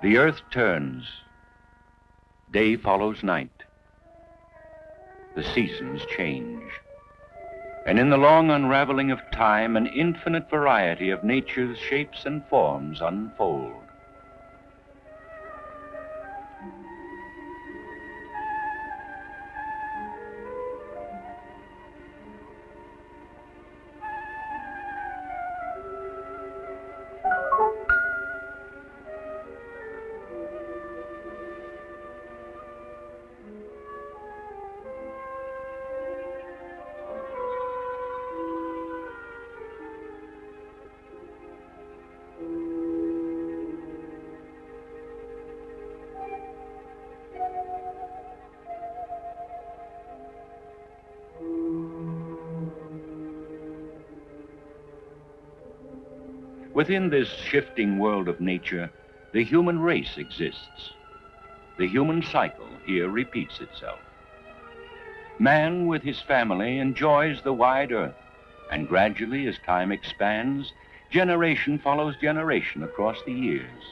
The earth turns. Day follows night. The seasons change. And in the long unraveling of time, an infinite variety of nature's shapes and forms unfold. Within this shifting world of nature, the human race exists. The human cycle here repeats itself. Man with his family enjoys the wide earth, and gradually as time expands, generation follows generation across the years.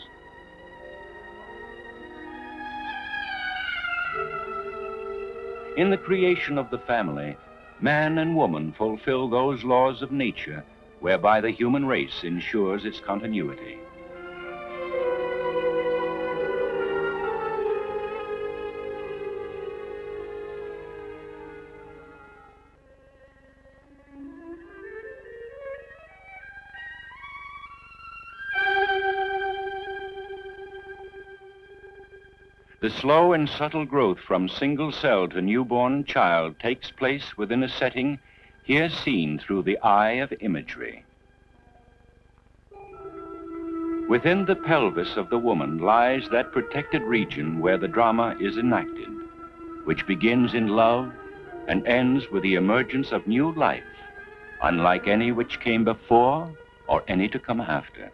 In the creation of the family, man and woman fulfill those laws of nature whereby the human race ensures its continuity. The slow and subtle growth from single cell to newborn child takes place within a setting here seen through the eye of imagery. Within the pelvis of the woman lies that protected region where the drama is enacted, which begins in love and ends with the emergence of new life, unlike any which came before or any to come after.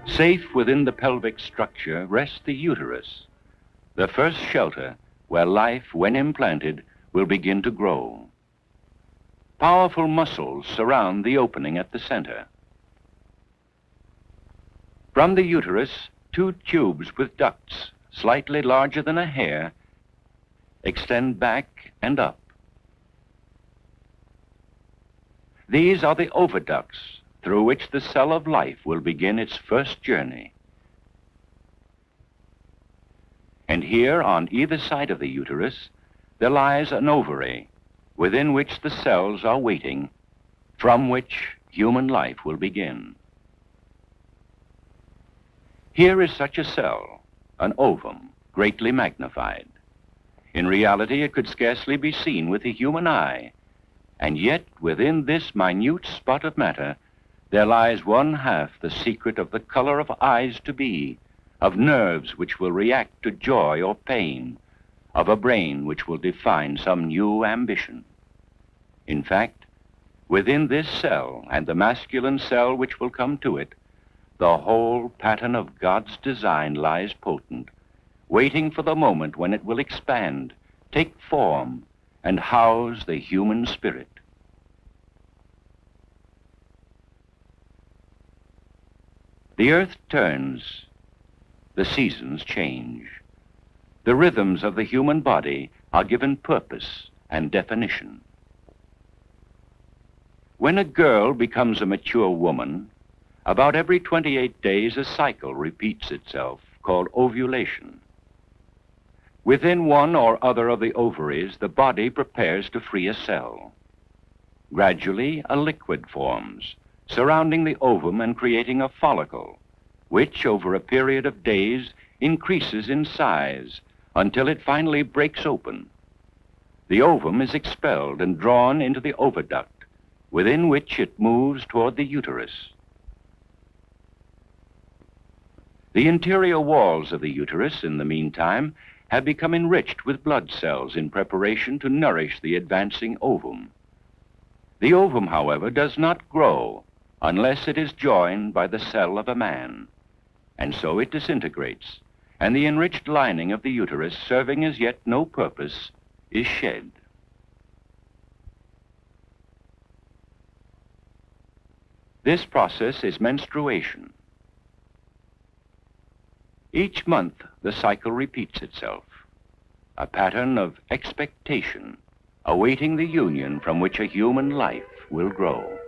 Safe within the pelvic structure rests the uterus, the first shelter where life, when implanted, will begin to grow. Powerful muscles surround the opening at the center. From the uterus, two tubes with ducts, slightly larger than a hair, extend back and up. These are the oviducts through which the cell of life will begin its first journey. And here, on either side of the uterus, there lies an ovary, within which the cells are waiting, from which human life will begin. Here is such a cell, an ovum, greatly magnified. In reality, it could scarcely be seen with the human eye, and yet within this minute spot of matter, there lies one half the secret of the color of eyes to be, of nerves which will react to joy or pain, of a brain which will define some new ambition. In fact, within this cell and the masculine cell which will come to it, the whole pattern of God's design lies potent, waiting for the moment when it will expand, take form, and house the human spirit. The earth turns, the seasons change. The rhythms of the human body are given purpose and definition. When a girl becomes a mature woman, about every 28 days a cycle repeats itself, called ovulation. Within one or other of the ovaries, the body prepares to free a cell. Gradually, a liquid forms, surrounding the ovum and creating a follicle, which over a period of days increases in size until it finally breaks open. The ovum is expelled and drawn into the oviduct, within which it moves toward the uterus. The interior walls of the uterus, in the meantime, have become enriched with blood cells in preparation to nourish the advancing ovum. The ovum, however, does not grow unless it is joined by the cell of a man, and so it disintegrates, and the enriched lining of the uterus, serving as yet no purpose, is shed. This process is menstruation. Each month, the cycle repeats itself, a pattern of expectation, awaiting the union from which a human life will grow.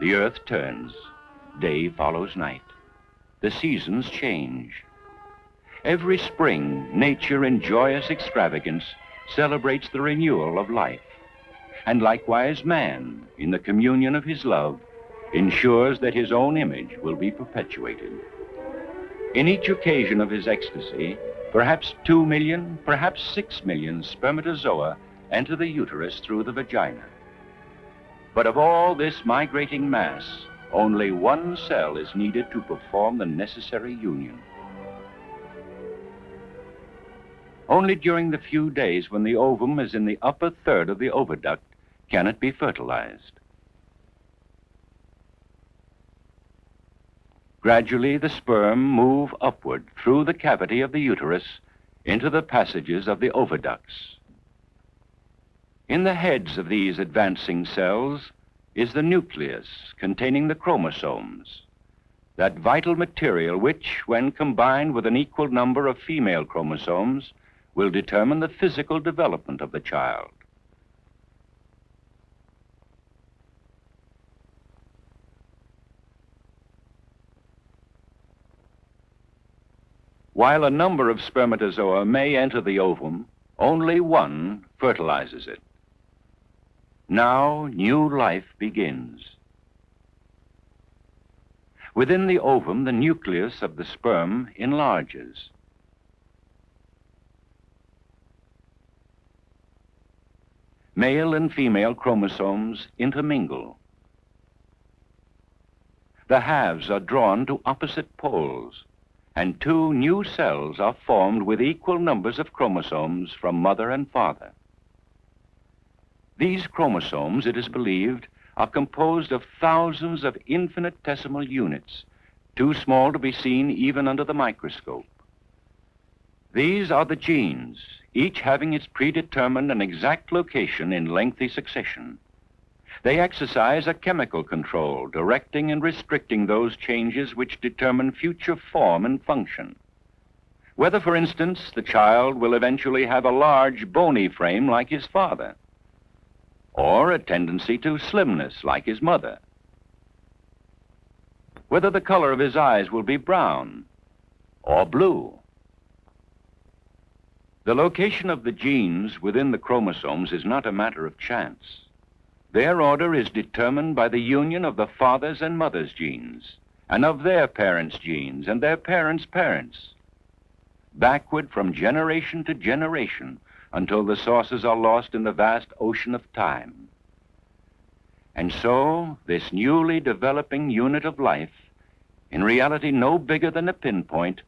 The earth turns. Day follows night. The seasons change. Every spring, nature in joyous extravagance celebrates the renewal of life. And likewise man, in the communion of his love, ensures that his own image will be perpetuated. In each occasion of his ecstasy, perhaps 2 million, perhaps 6 million spermatozoa enter the uterus through the vagina. But of all this migrating mass, only one cell is needed to perform the necessary union. Only during the few days when the ovum is in the upper third of the oviduct can it be fertilized. Gradually, the sperm move upward through the cavity of the uterus into the passages of the oviducts. In the heads of these advancing cells is the nucleus containing the chromosomes, that vital material which, when combined with an equal number of female chromosomes, will determine the physical development of the child. While a number of spermatozoa may enter the ovum, only one fertilizes it. Now, new life begins. Within the ovum, the nucleus of the sperm enlarges. Male and female chromosomes intermingle. The halves are drawn to opposite poles, and 2 new cells are formed with equal numbers of chromosomes from mother and father. These chromosomes, it is believed, are composed of thousands of infinitesimal units, too small to be seen even under the microscope. These are the genes, each having its predetermined and exact location in lengthy succession. They exercise a chemical control, directing and restricting those changes which determine future form and function. Whether, for instance, the child will eventually have a large bony frame like his father, or a tendency to slimness like his mother. Whether the color of his eyes will be brown or blue. The location of the genes within the chromosomes is not a matter of chance. Their order is determined by the union of the father's and mother's genes, and of their parents' genes and their parents' parents, backward from generation to generation until the sources are lost in the vast ocean of time. And so, this newly developing unit of life, in reality no bigger than a pinpoint,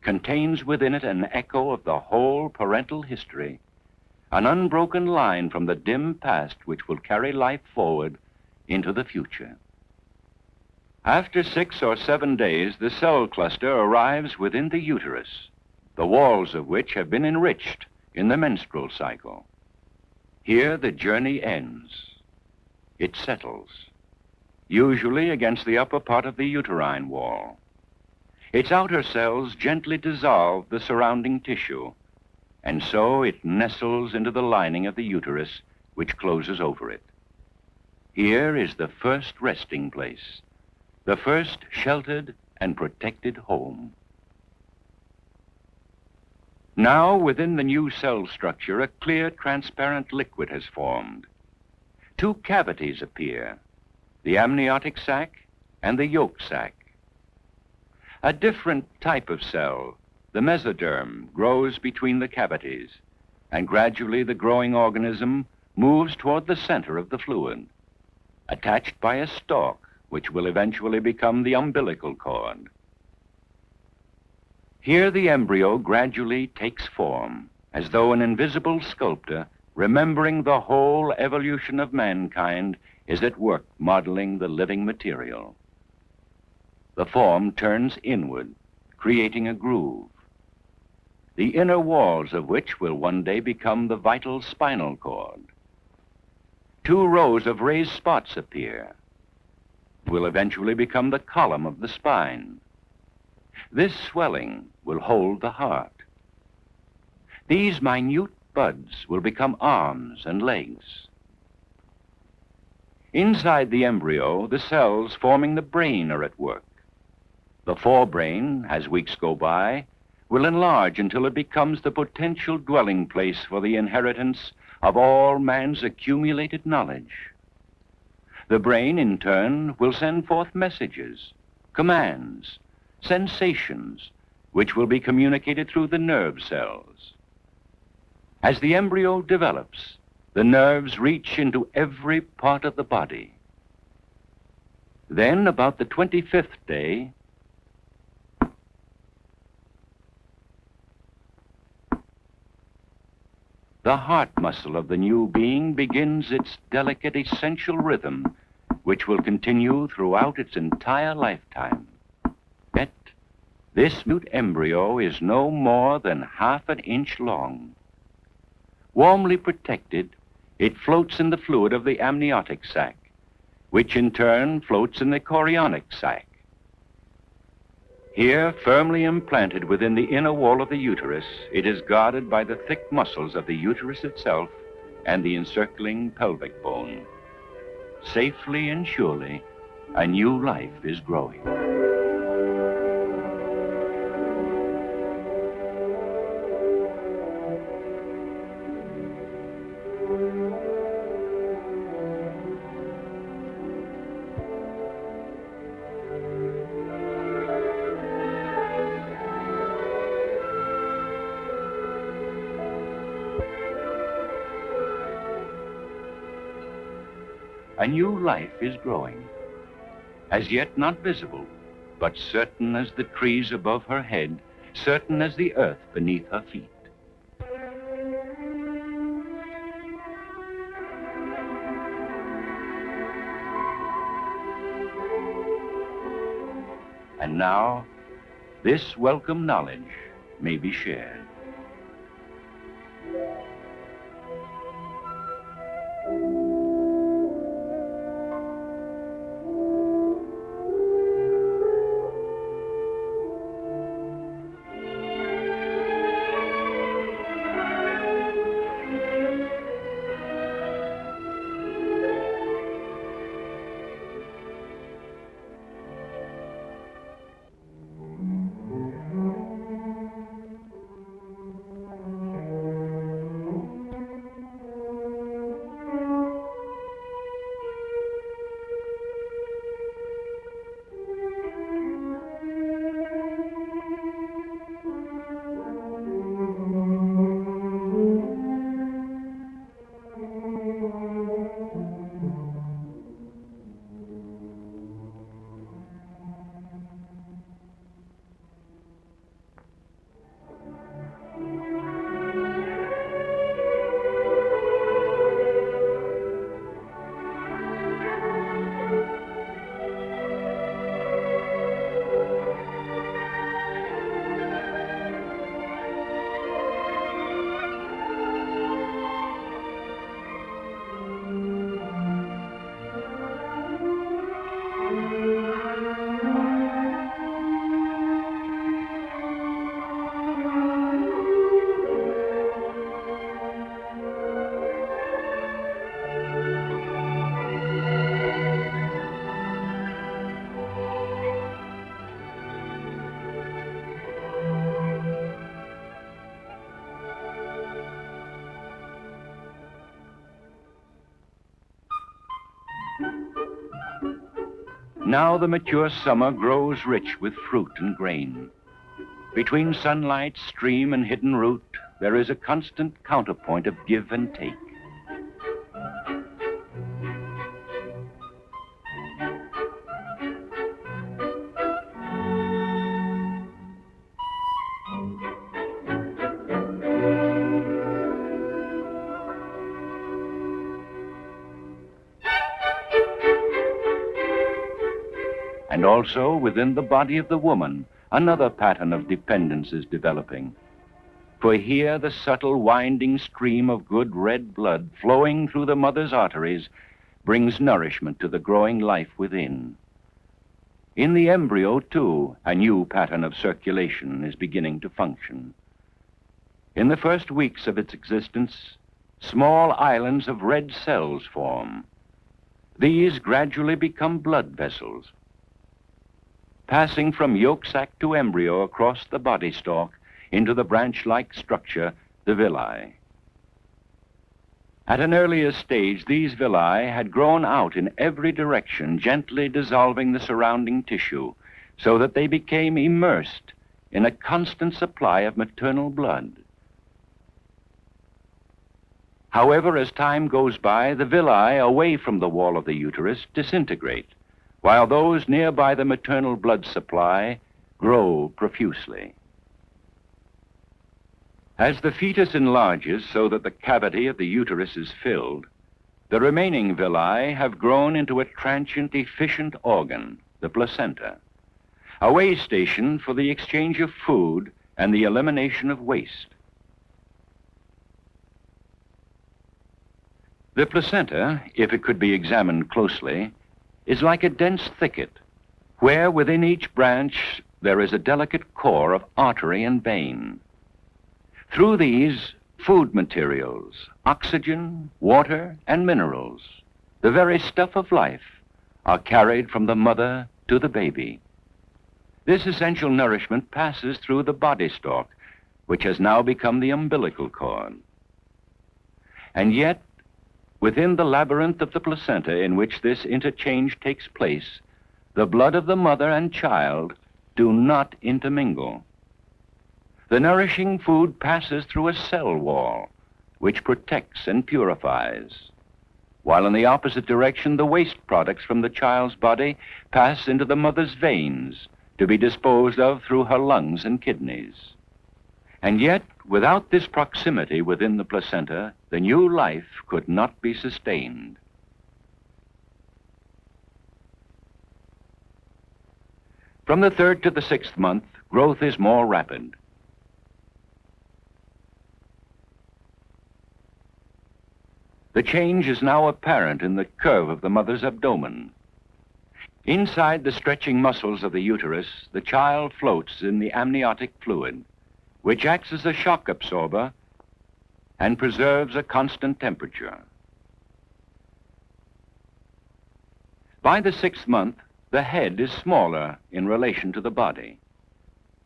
contains within it an echo of the whole parental history, an unbroken line from the dim past which will carry life forward into the future. After 6 or 7 days, the cell cluster arrives within the uterus, the walls of which have been enriched in the menstrual cycle. Here the journey ends. It settles, usually against the upper part of the uterine wall. Its outer cells gently dissolve the surrounding tissue, and so it nestles into the lining of the uterus, which closes over it. Here is the first resting place, the first sheltered and protected home. Now, within the new cell structure, a clear, transparent liquid has formed. 2 cavities appear, the amniotic sac and the yolk sac. A different type of cell, the mesoderm, grows between the cavities, and gradually the growing organism moves toward the center of the fluid, attached by a stalk, which will eventually become the umbilical cord. Here the embryo gradually takes form, as though an invisible sculptor, remembering the whole evolution of mankind, is at work modeling the living material. The form turns inward, creating a groove, the inner walls of which will one day become the vital spinal cord. 2 rows of raised spots appear, will eventually become the column of the spine. This swelling will hold the heart. These minute buds will become arms and legs. Inside the embryo, the cells forming the brain are at work. The forebrain, as weeks go by, will enlarge until it becomes the potential dwelling place for the inheritance of all man's accumulated knowledge. The brain, in turn, will send forth messages, commands, sensations, which will be communicated through the nerve cells. As the embryo develops, the nerves reach into every part of the body. Then, about the 25th day, the heart muscle of the new being begins its delicate, essential rhythm, which will continue throughout its entire lifetime. Yet, this mute embryo is no more than half an inch long. Warmly protected, it floats in the fluid of the amniotic sac, which in turn floats in the chorionic sac. Here, firmly implanted within the inner wall of the uterus, it is guarded by the thick muscles of the uterus itself and the encircling pelvic bone. Safely and surely, a new life is growing. A new life is growing, as yet not visible, but certain as the trees above her head, certain as the earth beneath her feet. And now, this welcome knowledge may be shared. Now the mature summer grows rich with fruit and grain. Between sunlight, stream, and hidden root, there is a constant counterpoint of give and take. And also within the body of the woman, another pattern of dependence is developing. For here the subtle winding stream of good red blood flowing through the mother's arteries brings nourishment to the growing life within. In the embryo, too, a new pattern of circulation is beginning to function. In the first weeks of its existence, small islands of red cells form. These gradually become blood vessels. Passing from yolk sac to embryo across the body stalk into the branch-like structure, the villi. At an earlier stage, these villi had grown out in every direction, gently dissolving the surrounding tissue, so that they became immersed in a constant supply of maternal blood. However, as time goes by, the villi away from the wall of the uterus disintegrate, while those nearby the maternal blood supply grow profusely. As the fetus enlarges so that the cavity of the uterus is filled, the remaining villi have grown into a transient, efficient organ, the placenta, a way station for the exchange of food and the elimination of waste. The placenta, if it could be examined closely, is like a dense thicket, where within each branch there is a delicate core of artery and vein. Through these, food materials, oxygen, water, and minerals, the very stuff of life, are carried from the mother to the baby. This essential nourishment passes through the body stalk, which has now become the umbilical cord. And yet, within the labyrinth of the placenta in which this interchange takes place, the blood of the mother and child do not intermingle. The nourishing food passes through a cell wall, which protects and purifies, while in the opposite direction, the waste products from the child's body pass into the mother's veins to be disposed of through her lungs and kidneys. And yet, without this proximity within the placenta, the new life could not be sustained. From the 3rd to the 6th month, growth is more rapid. The change is now apparent in the curve of the mother's abdomen. Inside the stretching muscles of the uterus, the child floats in the amniotic fluid, which acts as a shock absorber and preserves a constant temperature. By the 6th month, the head is smaller in relation to the body.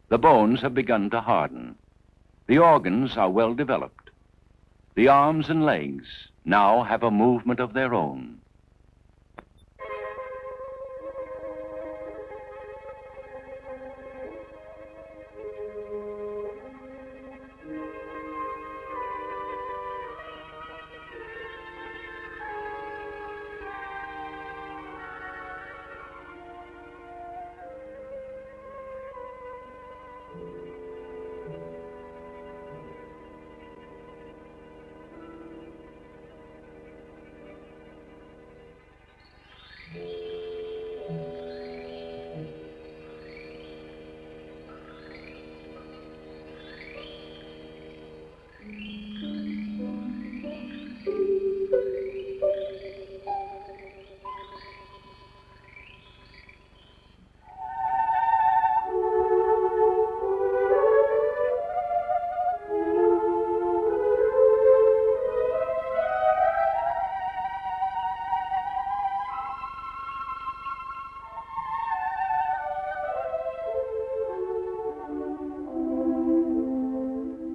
The bones have begun to harden. The organs are well developed. The arms and legs now have a movement of their own.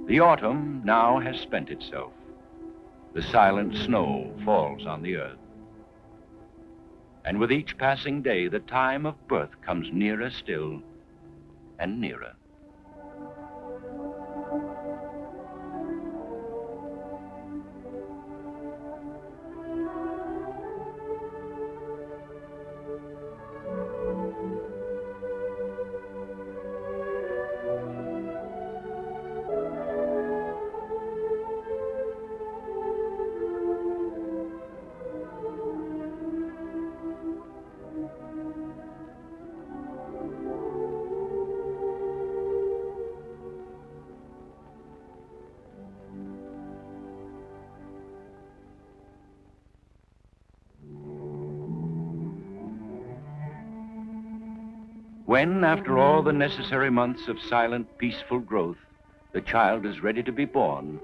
The autumn now has spent itself. The silent snow falls on the earth. And with each passing day, the time of birth comes nearer still and nearer. When, after all the necessary months of silent, peaceful growth, the child is ready to be born,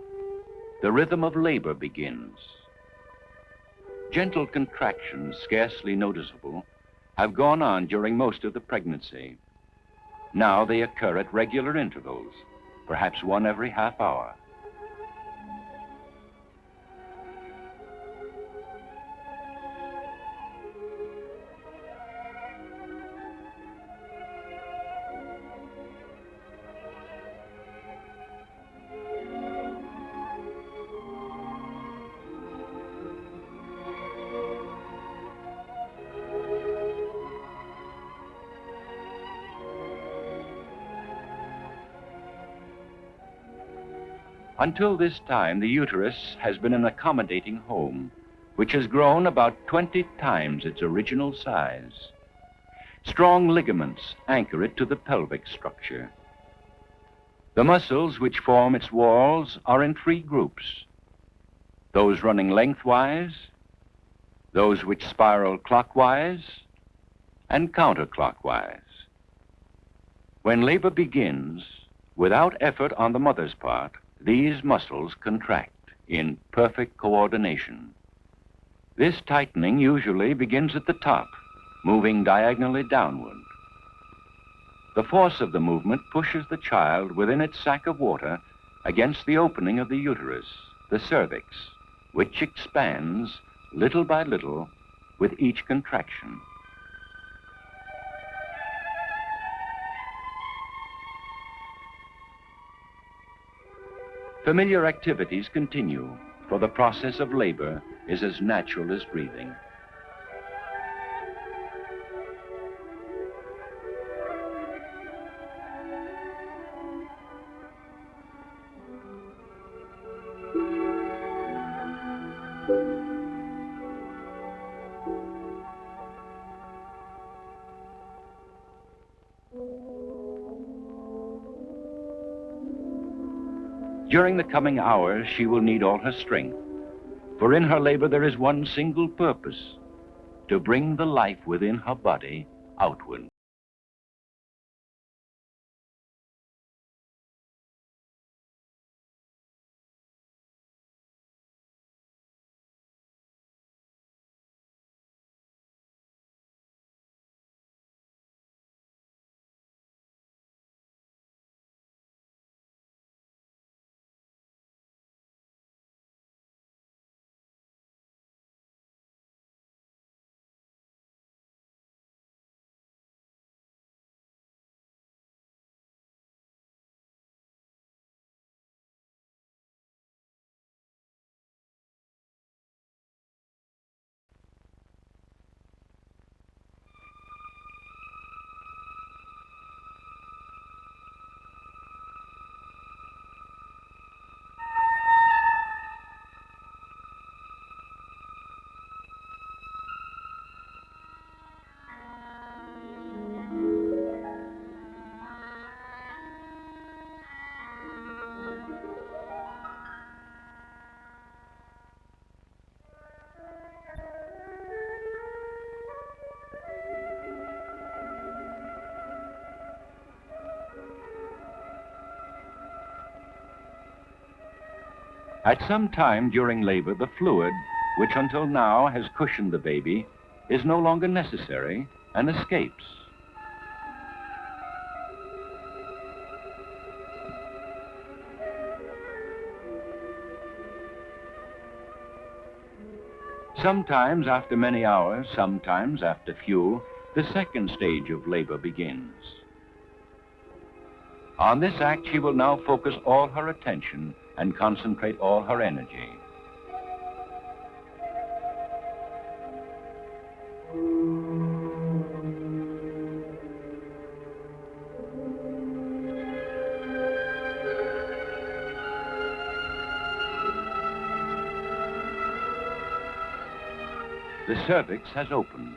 the rhythm of labor begins. Gentle contractions, scarcely noticeable, have gone on during most of the pregnancy. Now they occur at regular intervals, perhaps one every half hour. Until this time, the uterus has been an accommodating home, which has grown about 20 times its original size. Strong ligaments anchor it to the pelvic structure. The muscles which form its walls are in three groups: those running lengthwise, those which spiral clockwise, and counterclockwise. When labor begins, without effort on the mother's part, these muscles contract in perfect coordination. This tightening usually begins at the top, moving diagonally downward. The force of the movement pushes the child within its sac of water against the opening of the uterus, the cervix, which expands little by little with each contraction. Familiar activities continue, for the process of labor is as natural as breathing. During the coming hours, she will need all her strength, for in her labor there is one single purpose: to bring the life within her body outward. At some time during labor, the fluid, which until now has cushioned the baby, is no longer necessary and escapes. Sometimes after many hours, sometimes after few, the second stage of labor begins. On this act, she will now focus all her attention and concentrate all her energy. The cervix has opened.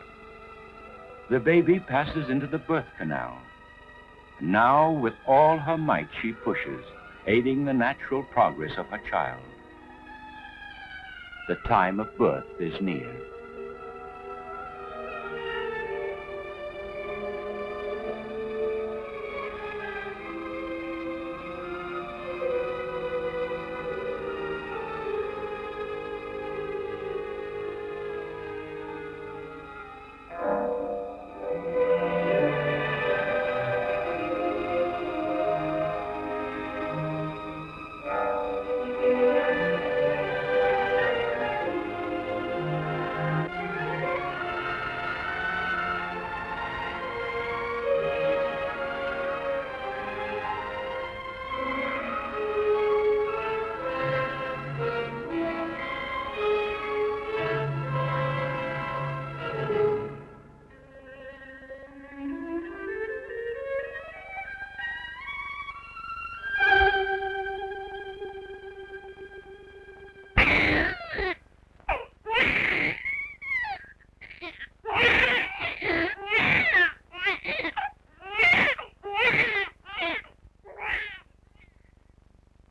The baby passes into the birth canal. Now, with all her might, she pushes, aiding the natural progress of her child. The time of birth is near.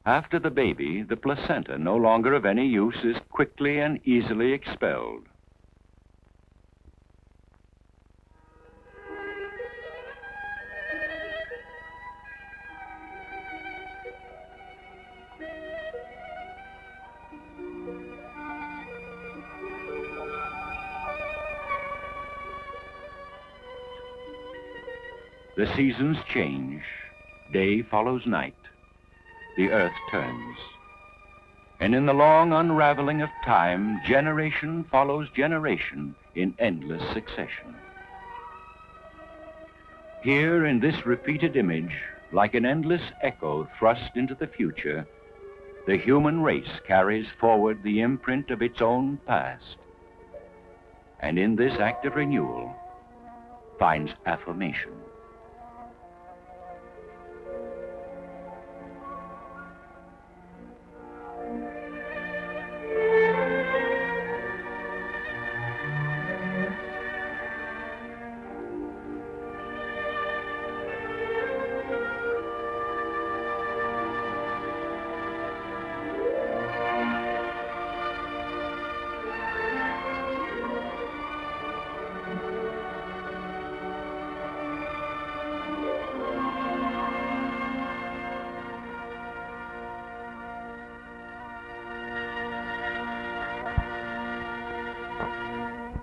After the baby, the placenta, no longer of any use, is quickly and easily expelled. The seasons change. Day follows night. The earth turns. And in the long unraveling of time, generation follows generation in endless succession. Here in this repeated image, like an endless echo thrust into the future, the human race carries forward the imprint of its own past. And in this act of renewal, finds affirmation.